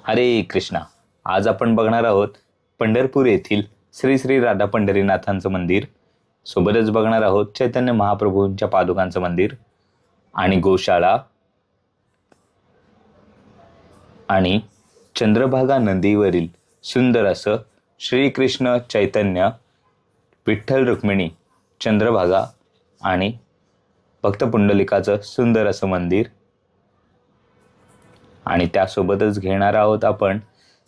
हरे कृष्णा. आज आपण बघणार आहोत पंढरपूर येथील श्री श्री राधा पंढरीनाथांचं मंदिर. सोबतच बघणार आहोत चैतन्य महाप्रभूंच्या पादुकांचं मंदिर आणि गोशाळा आणि चंद्रभागा नदीवरील सुंदर असं श्रीकृष्ण चैतन्य विठ्ठल रुक्मिणी चंद्रभागा आणि भक्त पुंडलिकाचं सुंदर असं मंदिर. आणि त्यासोबतच घेणार आहोत आपण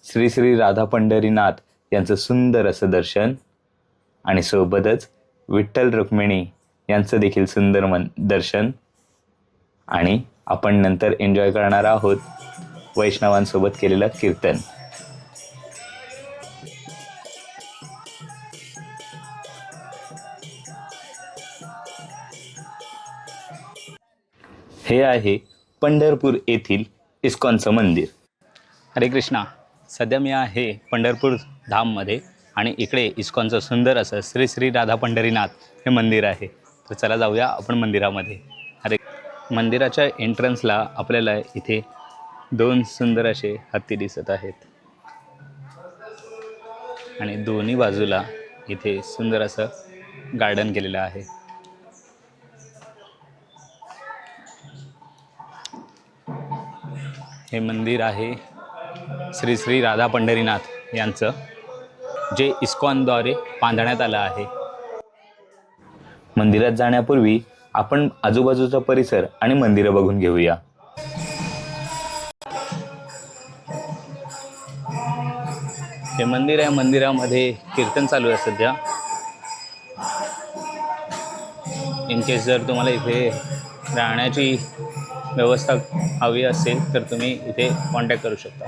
श्री श्री राधा पंढरीनाथ यांचं सुंदर असं दर्शन आणि सोबतच विठ्ठल रुक्मिणी यांचं देखील सुंदर दर्शन. आणि आपण नंतर एन्जॉय करणार आहोत वैष्णवांसोबत केलेलं कीर्तन. हे आहे पंढरपूर येथील इस्कॉनचं मंदिर. हरे कृष्णा. सध्या मी आहे पंढरपूर धाममध्ये आणि इकडे इस्कॉनचं सुंदर असं श्री श्री राधा पंढरीनाथ हे मंदिर आहे. तर चला जाऊया आपण मंदिरामध्ये. मंदिराच्या एंट्रन्सला आपल्याला इथे दोन सुंदर असे हत्ती दिसत आहेत आणि दोन्ही बाजूला इथे सुंदर असं गार्डन केलेलं आहे. हे मंदिर आहे श्री श्री राधा पंढरीनाथ यांचं, जे इस्कॉनद्वारे बांधण्यात आलं आहे. मंदिरात जाण्यापूर्वी आपण आजूबाजूचा परिसर आणि मंदिरं बघून घेऊया. हे मंदिर आहे. मंदिरामध्ये कीर्तन चालू आहे सध्या. इन केस जर तुम्हाला इथे राहण्याची व्यवस्था हवी असेल तर तुम्ही इथे कॉन्टॅक्ट करू शकता.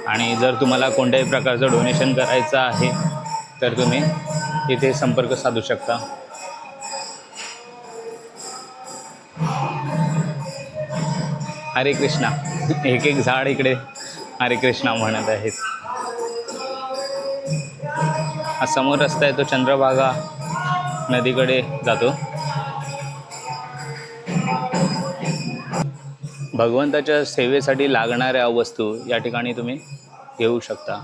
आणि जर तुम्हाला कोणत्याही प्रकारचं डोनेशन करायचं आहे तर तुम्ही इथे संपर्क साधू शकता. हरे कृष्णा. एक एक झाड इकडे हरे कृष्णा म्हणत आहेत. हा समोर रस्ता आहे तो चंद्रभागा नदीकडे जातो. भगवंताच्या सेवेसाठी लागणाऱ्या वस्तू या ठिकाणी तुम्ही घेऊ शकता.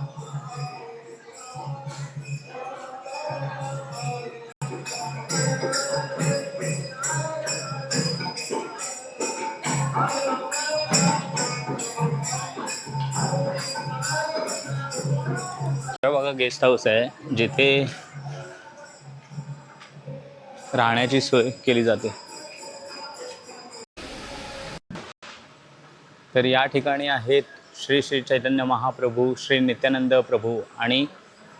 चंद्रभागा गेस्ट हाऊस आहे जिथे राहण्याची सोय केली जाते. तर या ठिकाणी आहेत श्री श्री चैतन्य महाप्रभू, श्री नित्यानंद प्रभू आणि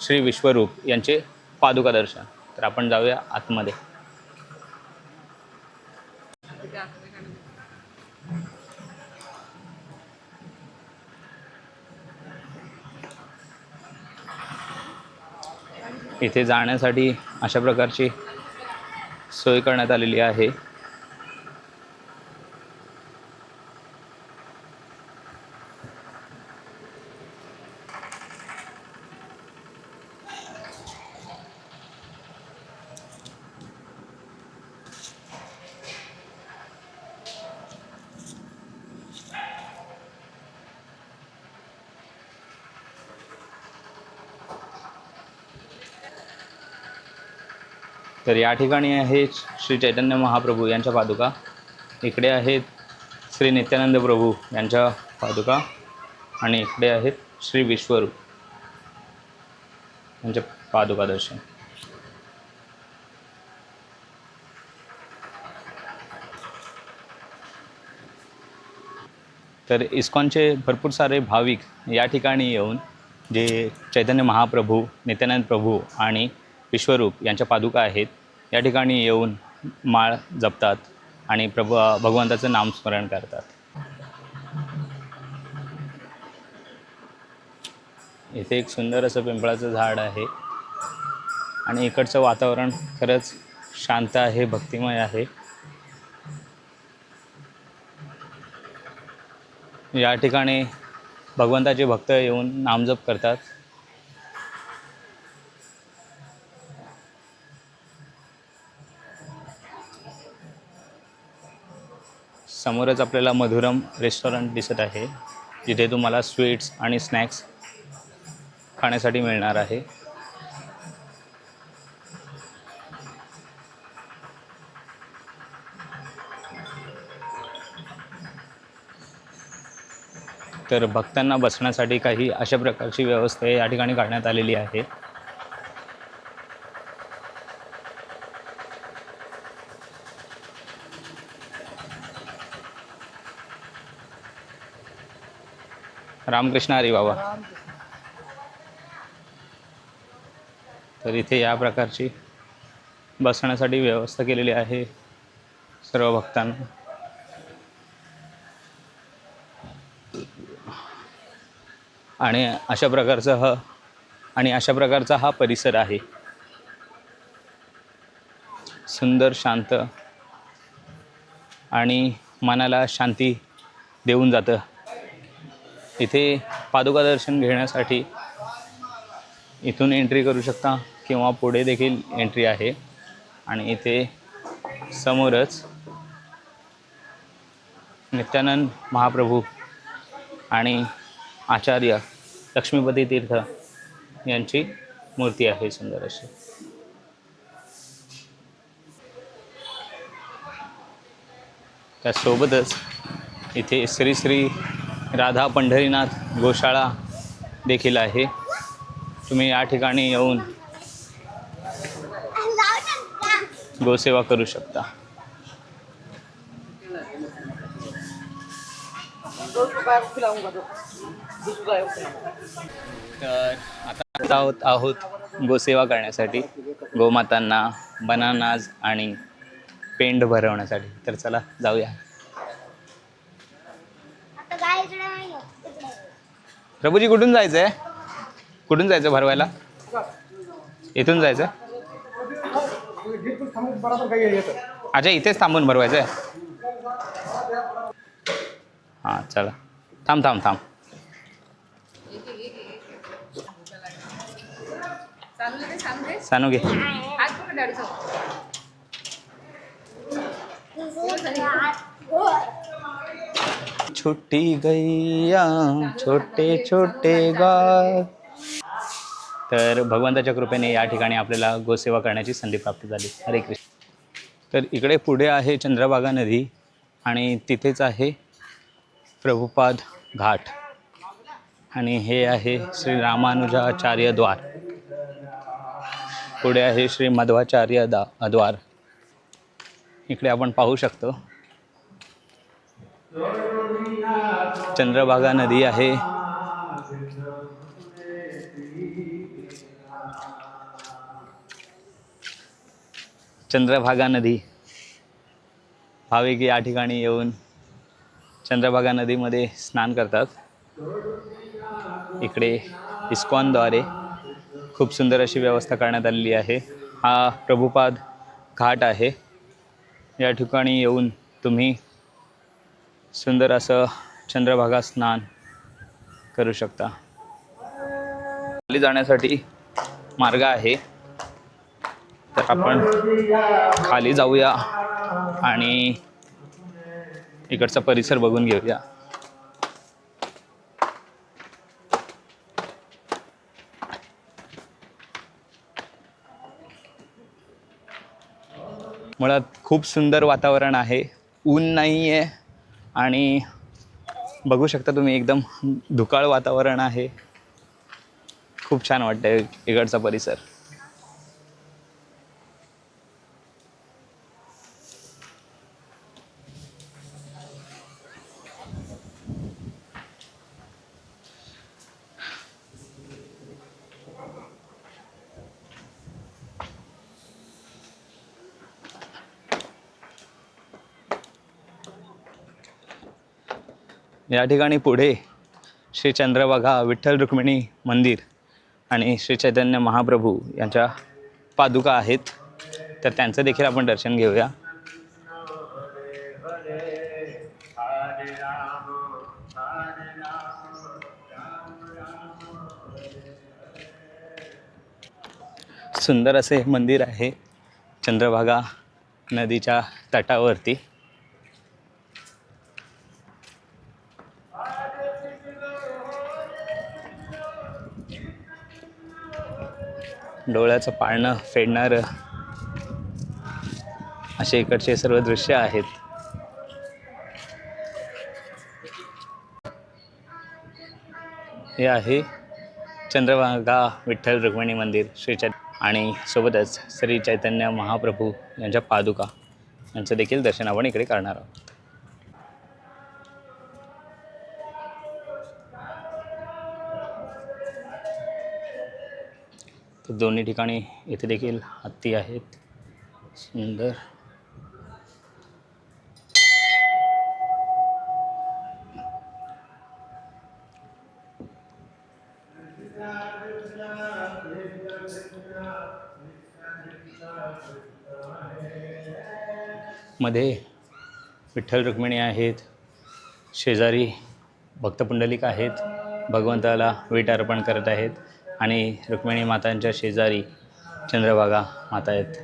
श्री विश्वरूप यांचे पादुका दर्शन. तर आपण जाऊया आतमध्ये. इथे जाण्यासाठी अशा प्रकारची सोय करण्यात आलेली आहे. तर या ठिकाणी आहे श्री चैतन्य महाप्रभू यांच्या पादुका. इकडे आहेत श्री नित्यानंद प्रभू यांच्या पादुका आणि इकडे आहेत श्री विश्वरूप यांचे पादुका दर्शन. तर इस्कॉनचे भरपूर सारे भाविक या ठिकाणी येऊन जे चैतन्य महाप्रभू, नित्यानंद प्रभू आणि विश्वरूप यांच्या पादुका आहेत या ठिकाणी येऊन माळ जपतात आणि भगवंताचं नामस्मरण करतात. इथे एक सुंदर असं पिंपळाचं झाड आहे आणि इकडचं वातावरण खरंच शांत आहे, भक्तिमय आहे. या ठिकाणी भगवंताचे भक्त येऊन नामजप करतात. समोरच आपल्याला मधुरम रेस्टॉरंट दिसत आहे, जिथे तुम्हाला स्वीट्स आणि स्नॅक्स खाण्यासाठी मिळणार आहे. तर भक्तांना बसण्यासाठी काही अशा प्रकारची व्यवस्था या ठिकाणी करण्यात आलेली आहे. रामकृष्ण हरी बाबा. तर इथे या प्रकारची बसण्यासाठी व्यवस्था केलेली आहे सर्व भक्तांना. आणि अशा प्रकारचा हा परिसर आहे. सुंदर, शांत आणि मनाला शांती देऊन जातं. इथे पादुका दर्शन घेण्यासाठी इथून एंट्री करू शकता किंवा पुढे देखील एंट्री आहे. आणि इथे समोरच नित्यानंद महाप्रभू आणि आचार्य लक्ष्मीपती तीर्थ यांची मूर्ती आहे सुंदर अशी. त्यासोबतच इथे श्री श्री राधा पंढरीनाथ गोशाळा देखील आहे. तुम्ही या ठिकाणी येऊन गोसेवा करू शकता. तर आता आहोत गोसेवा करण्यासाठी, गोमातांना बनानाज आणि पेंड भरवण्यासाठी. तर चला जाऊया. प्रभूजी कुठून जायचं आहे? कुठून जायचं भरवायला? इथून जायचं? अच्छा, इथेच थांबून भरवायचं आहे? हां चला, थांब. सानू घे. छुट्टी गैया छोटे छोटे गाव. तर भगवंताच्या कृपेने या ठिकाणी आपल्याला गोसेवा करण्याची संधी प्राप्त झाली. हरे कृष्ण. तर इकडे पुढे आहे चंद्रभागा नदी आणि तिथेच आहे प्रभुपाद घाट आणि हे आहे श्री रामानुजाचार्य द्वार. पुढे आहे श्री मध्वाचार्य द्वार. इकडे आपण पाहू शकतो चंद्रभागा नदी आहे. चंद्रभागा नदी, भाविक या ठिकाणी येऊन चंद्रभागा नदीमध्ये स्नान करतात. इकडे इस्कॉनद्वारे खूप सुंदर अशी व्यवस्था करण्यात आलेली आहे. हा प्रभुपाद घाट आहे. या ठिकाणी येऊन तुम्ही सुंदर असं चंद्रभागा स्नान करू शकता. खाली जाण्यासाठी मार्ग आहे, तर आपण खाली जाऊया आणि इकडचा परिसर बघून घेऊया. मुळात खूप सुंदर वातावरण आहे, ऊन नाही आहे आणि बघू शकता तुम्ही एकदम धुकाळ वातावरण आहे. खूप छान वाटतंय इकडचा परिसर. या ठिकाणी पुढे श्री चंद्रभागा विठ्ठल रुक्मिणी मंदिर आणि श्री चैतन्य महाप्रभू यांच्या पादुका आहेत, तर त्यांचं देखील आपण दर्शन घेऊया. सुंदर असे मंदिर आहे चंद्रभागा नदीच्या तटावरती. डोळ्याचं पाळणं फेडणारं असे इकडचे सर्व दृश्य आहेत. हे आहे चंद्रभागा विठ्ठल रुक्मिणी मंदिर आणि सोबतच श्री चैतन्य महाप्रभू यांच्या पादुका यांचं देखील दर्शन आपण इकडे करणार आहोत. तर दोन्ही ठिकाणी इथे देखील हत्ती आहेत. सुंदर. मध्ये विठ्ठल रुक्मिणी आहेत, शेजारी भक्तपुंडलिक आहेत, भगवंताला वीट अर्पण करत आहेत आणि रुक्मिणी मातांच्या शेजारी चंद्रभागा माता आहेत.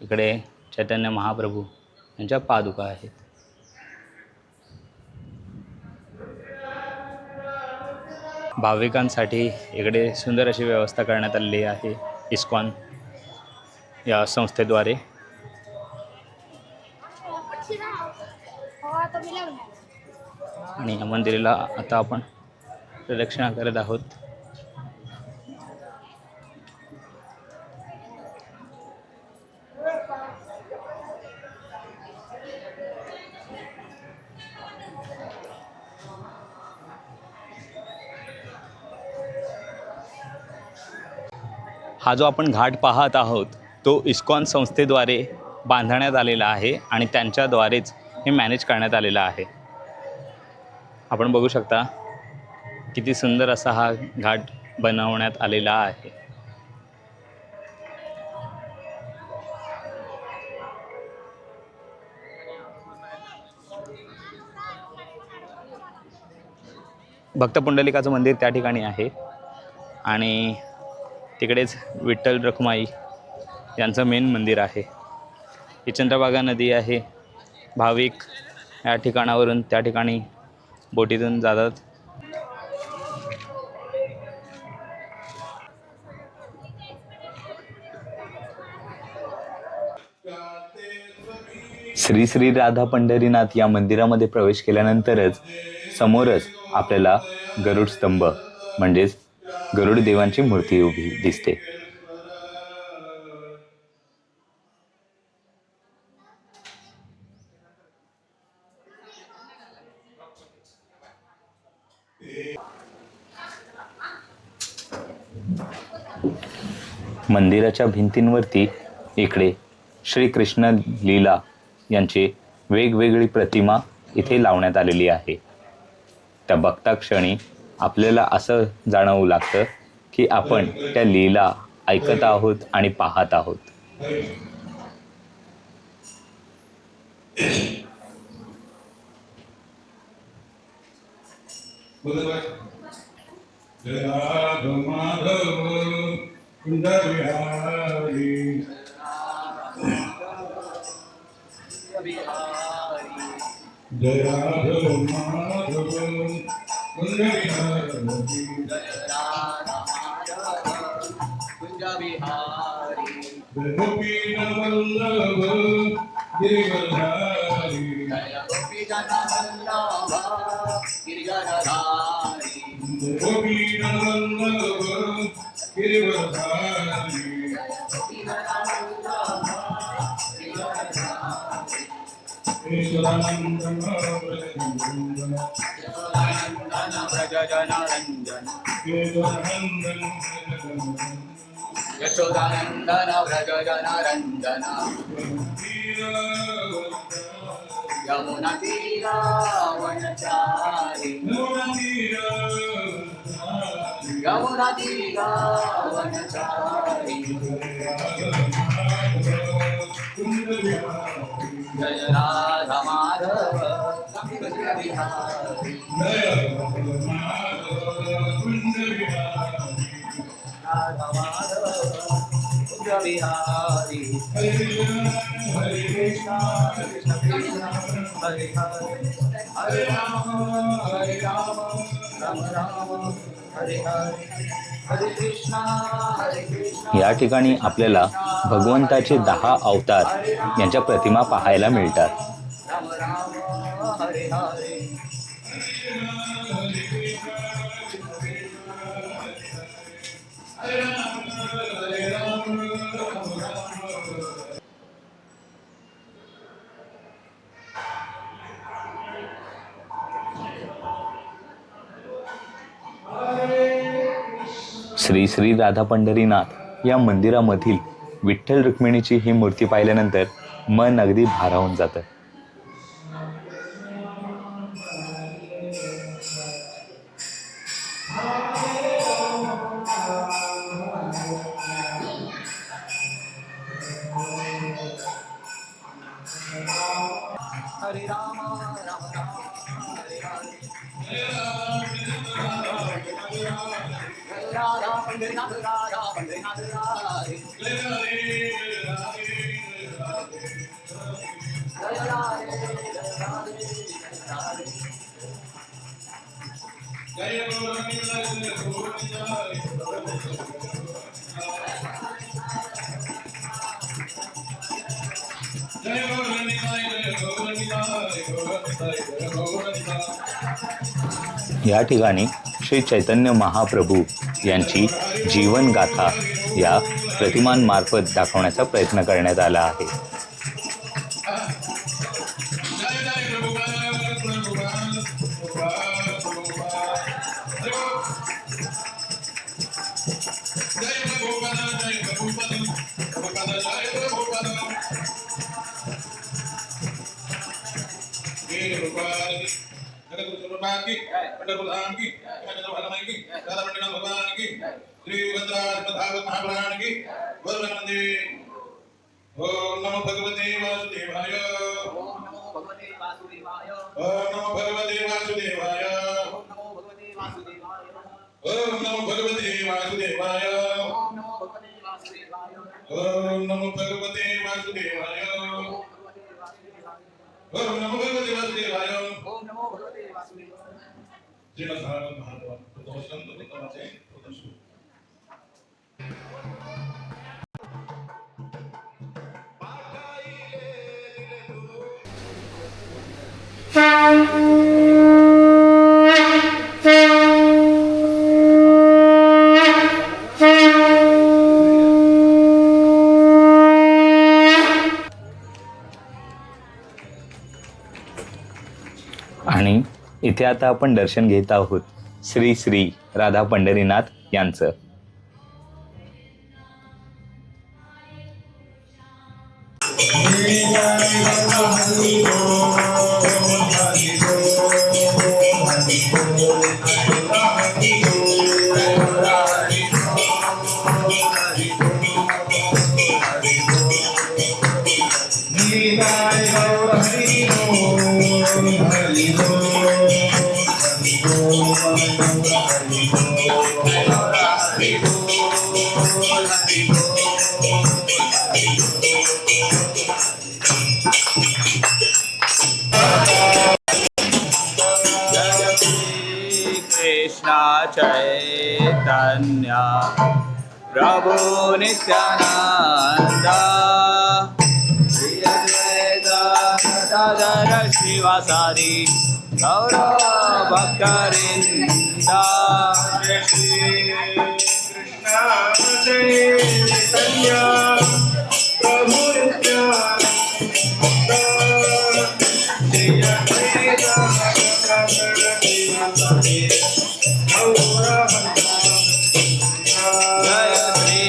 इकडे चैतन्य महाप्रभू यांच्या पादुका आहेत. भाविकांसाठी इकडे सुंदर अशी व्यवस्था करण्यात आलेली आहे इस्कॉन या संस्थेद्वारे. आणि या मंदिराला आता आपण प्रदक्षिणा करत आहोत. हा जो आपण घाट पाहत आहोत तो इस्कॉन संस्थेद्वारे बांधण्यात आलेला आहे आणि त्यांच्याद्वारेच हे मॅनेज करण्यात आलेलं आहे. आपण बघू शकता किती सुंदर असा हा घाट बनवण्यात आलेला आहे. भक्तपुंडलिकाचं मंदिर त्या ठिकाणी आहे आणि तिकडेच विठ्ठल रखुमाई यांचं मेन मंदिर आहे. ही चंद्रभागा नदी आहे. भाविक या ठिकाणावरून त्या ठिकाणी बोटीतून जातात. श्री श्री राधा पंढरीनाथ या मंदिरामध्ये प्रवेश केल्यानंतरच समोरच आपल्याला गरुड स्तंभ म्हणजेच गरुड देवांची मूर्ती उभी दिसते. मंदिराच्या भिंतींवरती इकडे श्रीकृष्ण लीला यांची वेगवेगळी प्रतिमा इथे लावण्यात आलेली आहे. त्या बघता क्षणी आपल्याला असं जाणवू लागतं की आपण त्या लीला ऐकत आहोत आणि पाहत आहोत. यशोदानंदन व्रज जनारंजन यमुना तीरा वनचारी यमुना तीरा वनचारी जय राधा माधव कृष्ण बिहारी राधा माधव कृष्ण बिहारी हरे कृष्ण कृष्ण कृष्ण हरे हरे हरे राम राम राम हरे हरे हरे कृष्णा या ठिकाणी आपल्याला भगवंताचे 10 अवतार यांच्या प्रतिमा पाहायला मिळतात. राम राम हरे हरे श्री श्री राधा पंढरीनाथ या मंदिरामधील विठ्ठल रुक्मिणीची ही मूर्ती पाहिल्यानंतर मन अगदी भारावून जातं. हरे राम राम राम हरे हरे राधा पंढरीनाथ राधा पंढरीनाथ राधे जय राधे जय राधे जय राधे या ठिकाणी श्री चैतन्य महाप्रभू यांची जीवन गाथा या प्रतिमांमार्फत दाखवण्याचा प्रयत्न करण्यात आला आहे. ओम नमो भगवते वासुदेवाय. ओम नमो भगवते वासुदेवाय ओम नमो भगवते वासुदेवाय. ओम नमो भगवते वासुदेवाय ओम नमो भगवते वासुदेवाय. ओम नमो भगवते वासुदेवाय ओम नमो भगवते वासुदेवाय. ओम नमो भगवते वासुदेवाय. ओम नमो भगवते वासुदेवाय श्रीमद् भागवत महाभारत प्रथम प्रथम आणि इथे आता आपण दर्शन घेत आहोत श्री श्री राधा पंढरीनाथ यांचं. कृष्णा चैतन्य प्रभु नित्यानंद श्री अद्वैत गदाधर श्रीवासादि गौर भक्तवृंद. श्री कृष्ण चैतन्य प्रभु नित्यानंद श्री अद्वैत गदाधर श्रीवासादि गौर जय श्री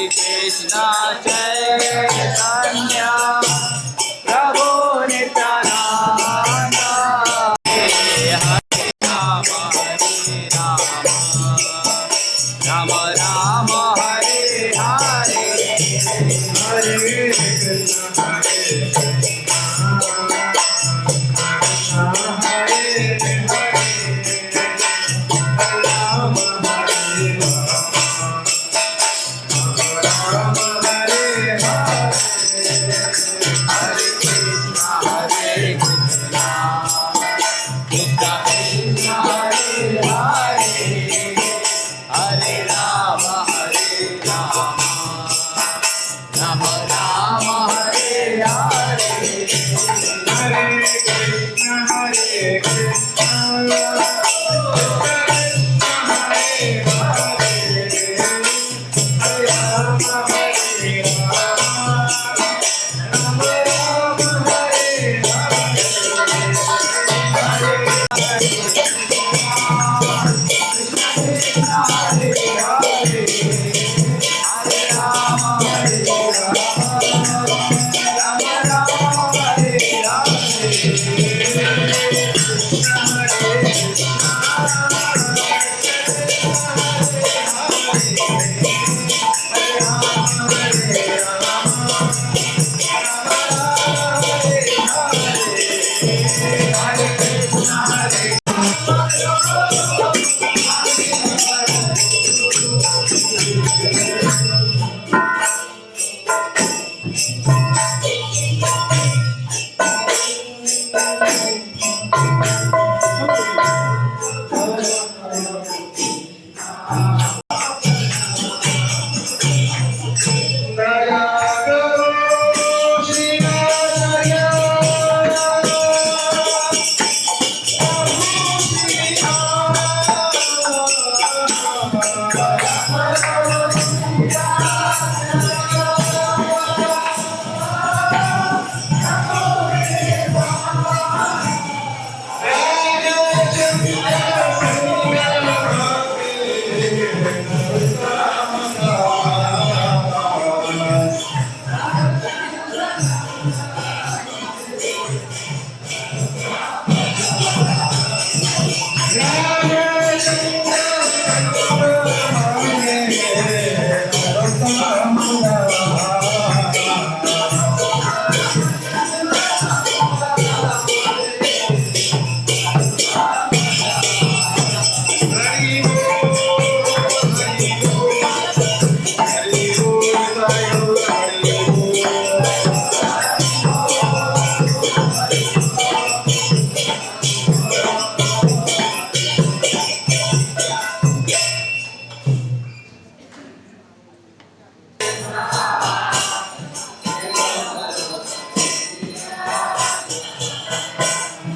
कृष्ण चैतन्य प्रभु नित्यानंद हरे राम राम राम हरे हरे हरे कृष्ण हरे कृष्णा कृष्णा कृष्णा हरे हरे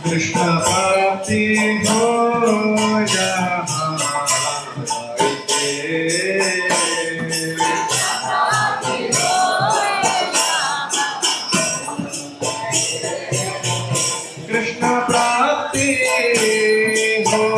कृष्ण प्राप्ति हो जाए कृष्ण प्राप्ति हो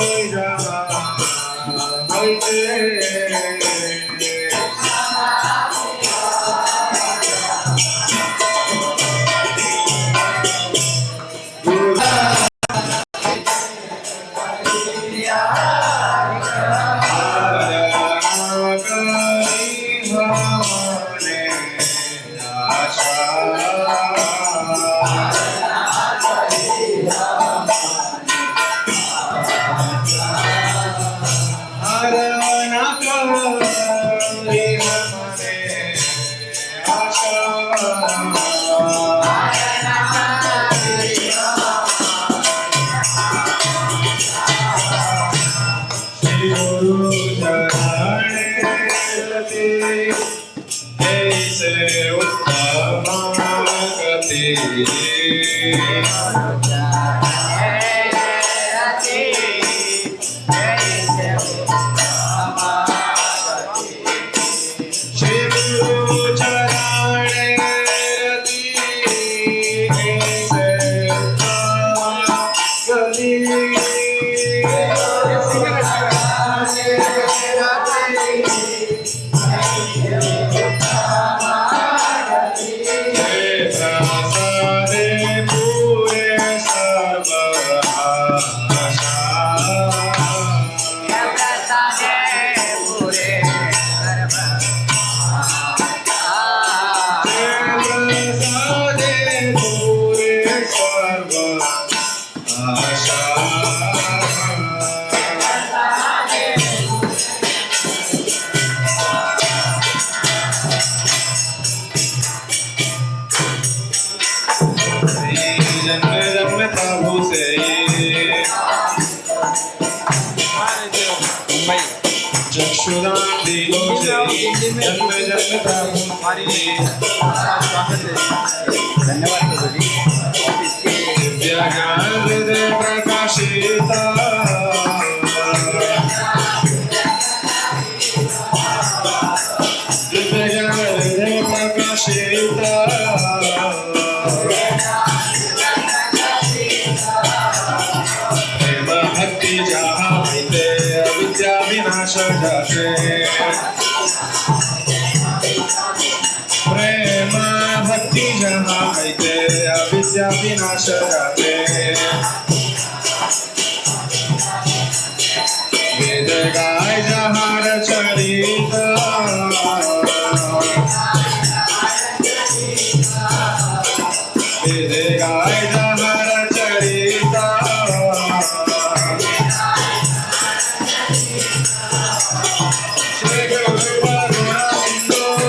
धन्यवाद प्रभुजी. प्रकाशिता दिव्य ज्ञान हृदय प्रकाशिता प्रेम भक्ति जहाँ मिलते अविद्या विनाश जाते प्रेम भक्ति जहाँ मिलते अविद्या विनाश जाते वेद गाय जहाँ रचरित वेद गाय जहाँ रचरित श्री गुरु करुणा सिंधु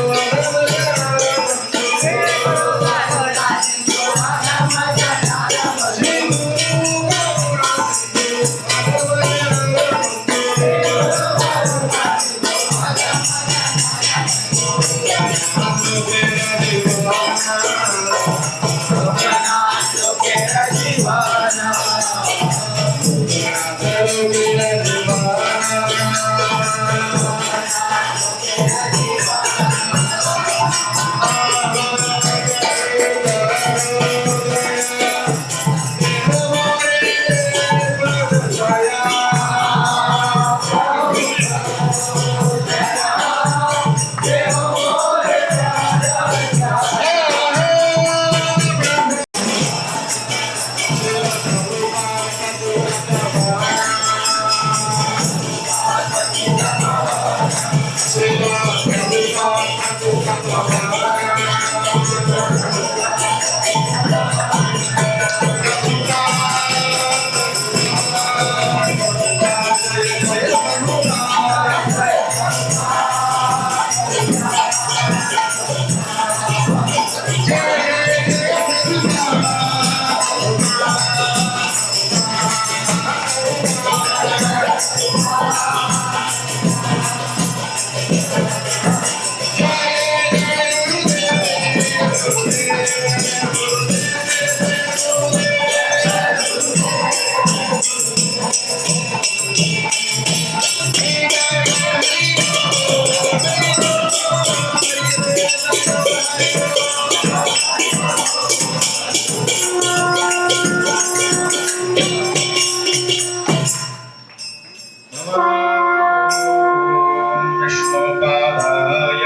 कृष्णोपाध्याय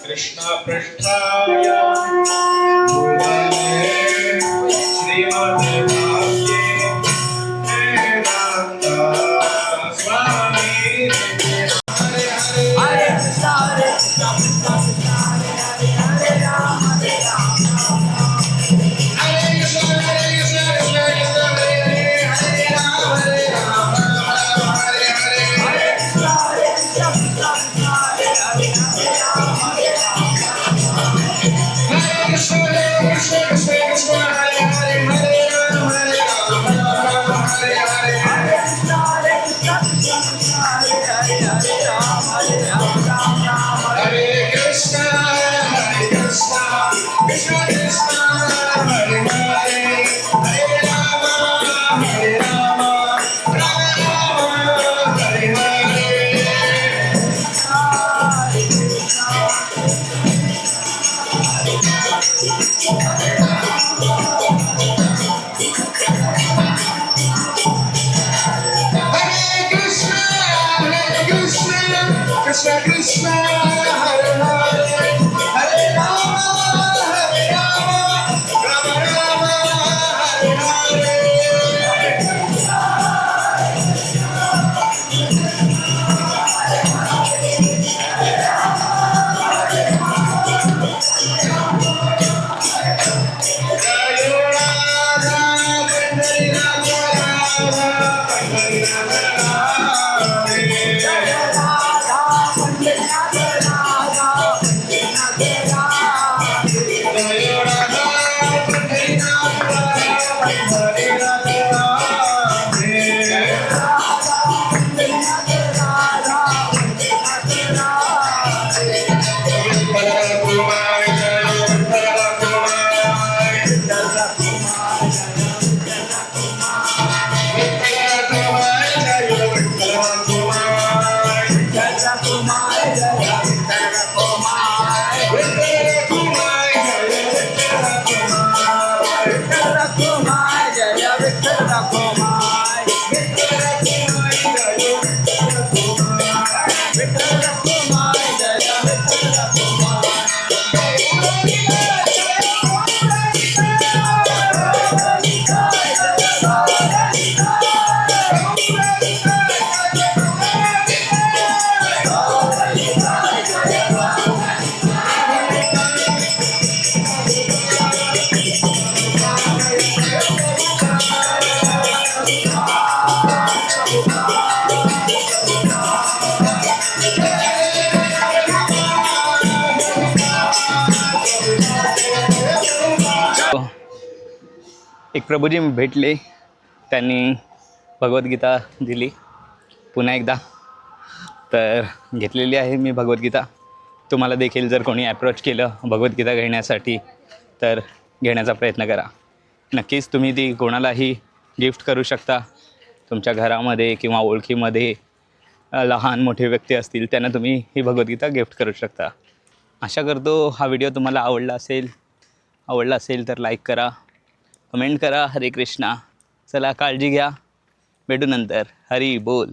कृष्णपृष्ठाय भूतले श्रीमते भाग्ये वेदांत स्वामी Hare Hare Krishna Krishna Hare Hare Hare Rama Rama Rama Hare Hare Jayo Radha Pandari Radha Radha Pandari Radha एक प्रभूजी भेटले, त्यांनी भगवद्गीता दिली पुन्हा एकदा. तर घेतलेली आहे मी भगवद्गीता. तुम्हाला देखील जर कोणी ॲप्रोच केलं भगवद्गीता घेण्यासाठी तर घेण्याचा प्रयत्न करा. नक्कीच तुम्ही ती कोणालाही गिफ्ट करू शकता. तुमच्या घरामध्ये किंवा ओळखीमध्ये लहान मोठे व्यक्ती असतील त्यांना तुम्ही ही भगवद्गीता गिफ्ट करू शकता. आशा करतो हा व्हिडिओ तुम्हाला आवडला असेल तर लाईक करा, कमेंट करा. हरे कृष्णा. चला काळजी घ्या, भेटू नंतर. हरी बोल.